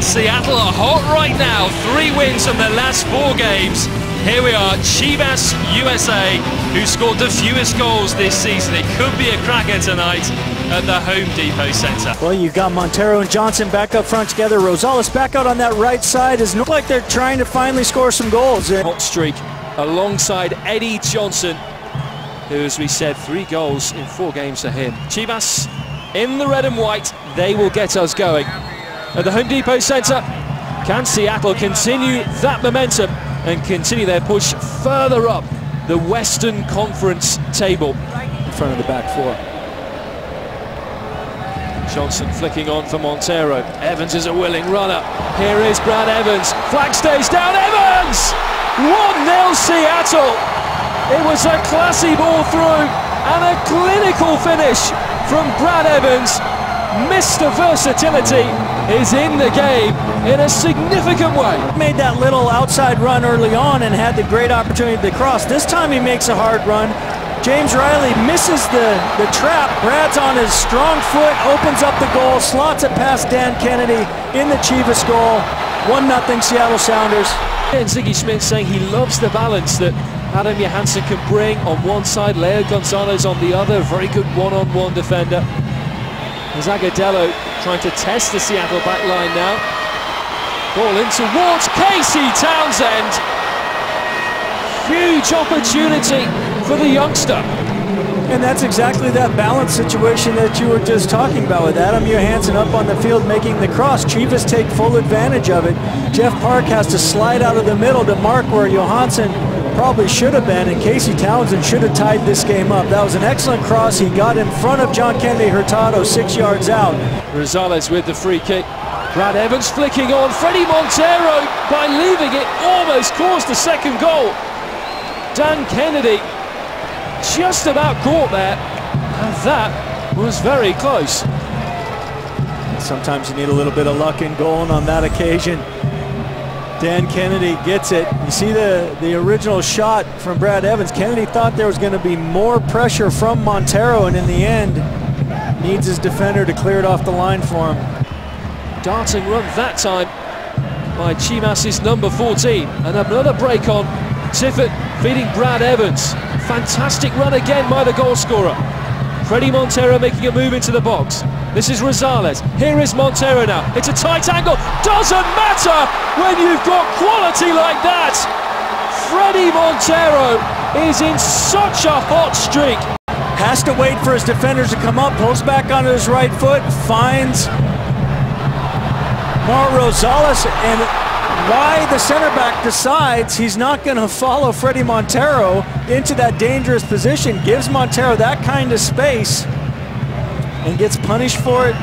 And Seattle are hot right now. 3 wins from their last 4 games. Here we are, Chivas USA, who scored the fewest goals this season. It could be a cracker tonight at the Home Depot Center. Well, you got Montero and Johnson back up front together. Rosales back out on that right side. It looks like they're trying to finally score some goals. Hot streak alongside Eddie Johnson, who, as we said, 3 goals in 4 games for him. Chivas in the red and white, they will get us going. At the Home Depot Center, can Seattle continue that momentum and continue their push further up the Western Conference table? In front of the back 4. Johnson flicking on for Montero. Evans is a willing runner. Here is Brad Evans. Flag stays down. Evans! 1-0 Seattle. It was a classy ball through and a clinical finish from Brad Evans. Mr. Versatility is in the game in a significant way. Made that little outside run early on and had the great opportunity to cross. This time he makes a hard run. James Riley misses the trap. Brad's on his strong foot, opens up the goal, slots it past Dan Kennedy in the Chivas goal. 1-0 Seattle Sounders. And Ziggy Schmidt saying he loves the balance that Adam Johansson can bring on one side, Leo Gonzalez on the other. Very good one-on-one defender. Agudelo trying to test the Seattle back line now. Ball in towards Casey Townsend. Huge opportunity for the youngster. And that's exactly that balance situation that you were just talking about with Adam Johansson up on the field making the cross. Chivas take full advantage of it. Jeff Park has to slide out of the middle to mark where Johansson probably should have been, and Casey Townsend should have tied this game up. That was an excellent cross. He got in front of John Kennedy Hurtado 6 yards out. Rosales with the free kick. Brad Evans flicking on. Fredy Montero, by leaving it, almost caused the second goal. Dan Kennedy just about caught there, and that was very close. Sometimes you need a little bit of luck in goal, and on that occasion, Dan Kennedy gets it. You see the original shot from Brad Evans. Kennedy thought there was going to be more pressure from Montero, and in the end, needs his defender to clear it off the line for him. Darting run that time by Chivas' number 14, and another break on. Tiffett feeding Brad Evans. Fantastic run again by the goal scorer. Fredy Montero making a move into the box. This is Rosales. Here is Montero now. It's a tight angle. Doesn't matter when you've got quality like that. Fredy Montero is in such a hot streak. Has to wait for his defenders to come up. Pulls back onto his right foot. Finds Rosales, and why the center back decides he's not going to follow Fredy Montero into that dangerous position, gives Montero that kind of space and gets punished for it,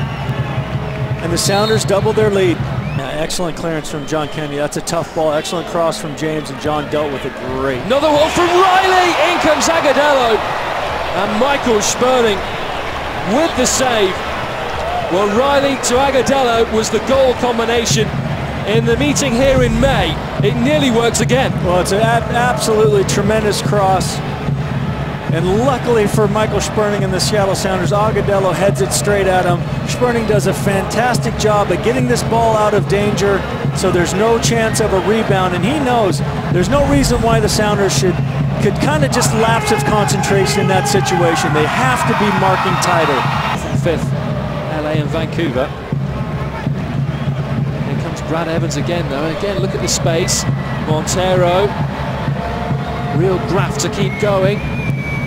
and the Sounders double their lead. Excellent clearance from John Kennedy. That's a tough ball. Excellent cross from James, and John dealt with it great. Another one from Riley. In comes Agudelo, and Michael Sperling with the save. Well, Riley to Agudelo was the goal combination in the meeting here in May. It nearly works again. Well, it's an absolutely tremendous cross. And luckily for Michael Sperling and the Seattle Sounders, Agudelo heads it straight at him. Sperling does a fantastic job of getting this ball out of danger, so there's no chance of a rebound. And he knows there's no reason why the Sounders could kind of just lapse of concentration in that situation. They have to be marking tighter. From 5th, LA and Vancouver. Here comes Brad Evans again, though. And again, look at the space. Montero. Real graft to keep going.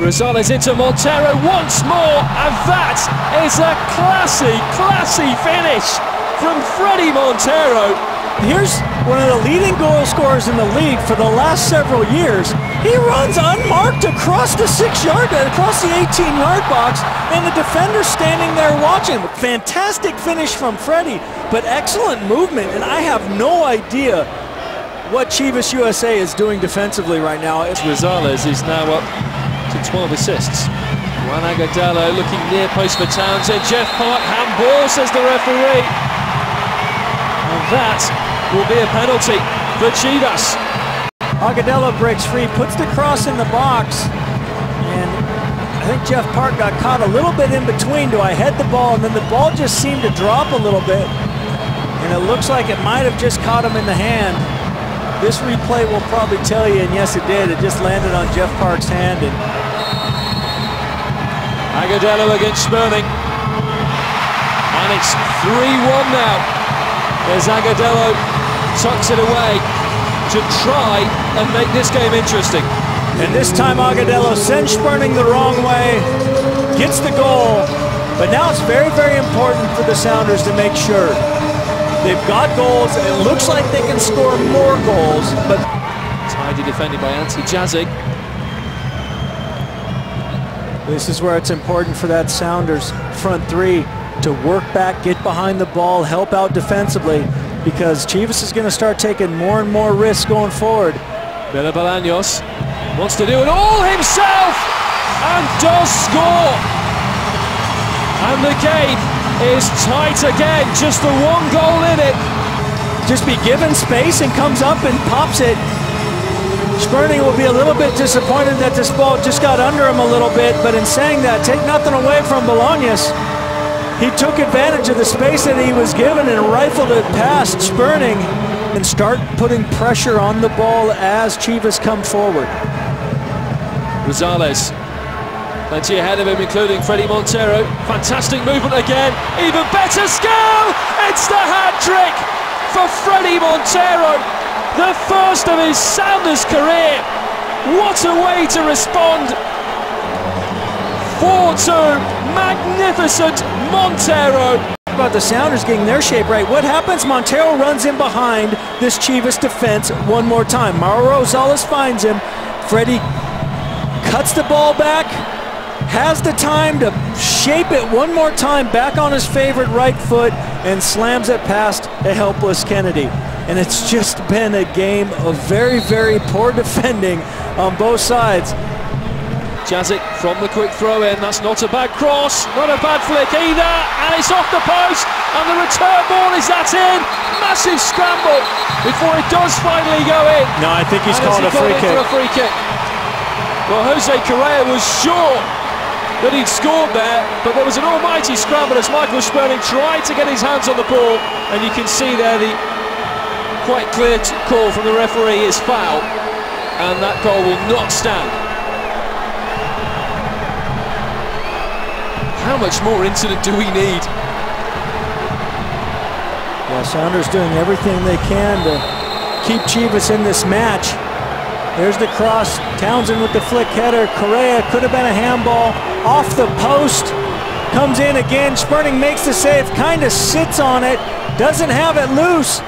Rosales into Montero once more, and that is a classy finish from Fredy Montero. Here's one of the leading goal scorers in the league for the last several years. He runs unmarked across the 6-yard, across the 18-yard box, and the defender's standing there watching. Fantastic finish from Fredy, but excellent movement, and I have no idea what Chivas USA is doing defensively right now. Rosales is now up to 12 assists. Juan Agudelo looking near post for Townsend. Jeff Park, handball, says the referee. And that will be a penalty for Chivas. Agudelo breaks free, puts the cross in the box, and I think Jeff Park got caught a little bit in between. Do I head the ball? And then the ball just seemed to drop a little bit. and it looks like it might have just caught him in the hand. This replay will probably tell you, and yes it did, it just landed on Jeff Park's hand. And Agudelo against Sperling. And it's 3-1 now. There's Agudelo, tucks it away to try and make this game interesting. And this time Agudelo sends Sperling the wrong way, gets the goal, but now it's very, very important for the Sounders to make sure. They've got goals, and it looks like they can score more goals, but... Tidy defended by Ante Jazic. This is where it's important for that Sounders front three to work back, get behind the ball, help out defensively, because Chivas is going to start taking more and more risks going forward. Villa Bolaños wants to do it all himself and does score. And the game is tight again, just the one goal in it. Just be given space and comes up and pops it. Sperling will be a little bit disappointed that this ball just got under him a little bit, but in saying that, take nothing away from Bolaños. He took advantage of the space that he was given and rifled it past Sperling and start putting pressure on the ball as Chivas come forward. Rosales, plenty ahead of him, including Fredy Montero. Fantastic movement again, even better skill! It's the hat-trick for Fredy Montero, the first of his Sounders career. What a way to respond! 4-2, magnificent Montero. About the Sounders getting their shape right. What happens? Montero runs in behind this Chivas defense one more time. Mauro Rosales finds him. Fredy cuts the ball back, has the time to shape it one more time back on his favorite right foot and slams it past a helpless Kennedy. And it's just been a game of very, very poor defending on both sides. Jazic from the quick throw in, that's not a bad cross, not a bad flick either, and it's off the post, and the return ball, is that in? Massive scramble before it does finally go in. No, I think he's called a free kick. For a free kick. Well, Jose Correa was sure that he'd scored there, but there was an almighty scramble as Michael Sperling tried to get his hands on the ball, and you can see there the quite clear call from the referee is foul, and that goal will not stand. How much more incident do we need? Yeah, Sounders doing everything they can to keep Chivas in this match. There's the cross, Townsend with the flick header. Correa could have been a handball, off the post, comes in again. Sperling makes the save, kind of sits on it, doesn't have it loose.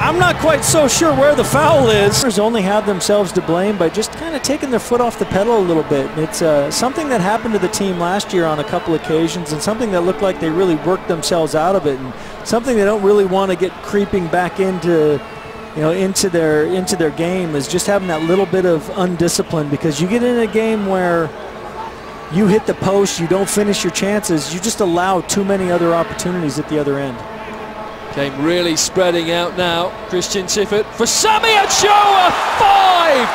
I'm not quite so sure where the foul is. Sounders only have themselves to blame by just kind of taking their foot off the pedal a little bit. It's something that happened to the team last year on a couple occasions, and something that looked like they really worked themselves out of it, and something they don't really want to get creeping back into, you know, into their game, is just having that little bit of undiscipline, because you get in a game where you hit the post, you don't finish your chances, you just allow too many other opportunities at the other end. Game really spreading out now. Christian Tiffert for Sammy Ochoa, 5!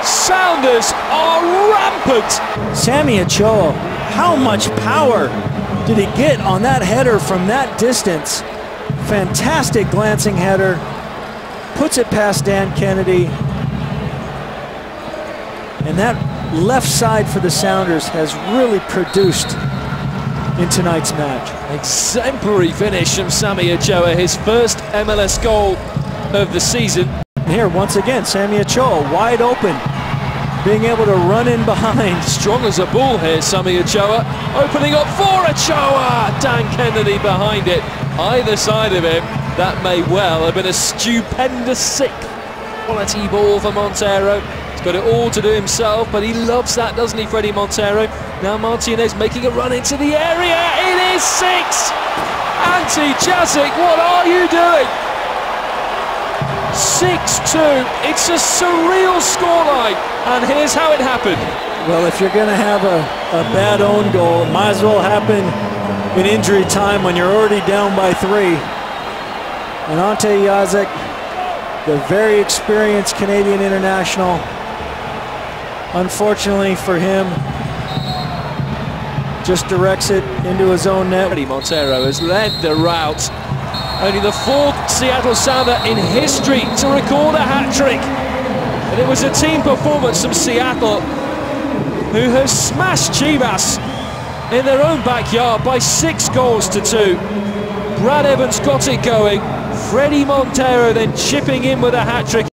Sounders are rampant. Sammy Ochoa, how much power did he get on that header from that distance? Fantastic glancing header. Puts it past Dan Kennedy. And that left side for the Sounders has really produced in tonight's match. Exemplary finish from Sammy Ochoa, his first MLS goal of the season. And here, once again, Sammy Ochoa wide open, being able to run in behind. Strong as a bull here, Sammy Ochoa, opening up for Ochoa. Dan Kennedy behind it. Either side of him, that may well have been a stupendous sixth quality ball for Montero. He's got it all to do himself, but he loves that, doesn't he, Fredy Montero? Now Martinez making a run into the area. It is 6! Ante Jazic, what are you doing? 6-2. It's a surreal scoreline, and here's how it happened. Well, if you're going to have a bad own goal, it might as well happen in injury time when you're already down by 3. And Ante Jazic, the very experienced Canadian international, unfortunately for him, just directs it into his own net. Fredy Montero has led the route Only the fourth Seattle Sounder in history to record a hat-trick. And it was a team performance from Seattle, who have smashed Chivas in their own backyard by 6 goals to 2. Brad Evans got it going. Fredy Montero then chipping in with a hat-trick.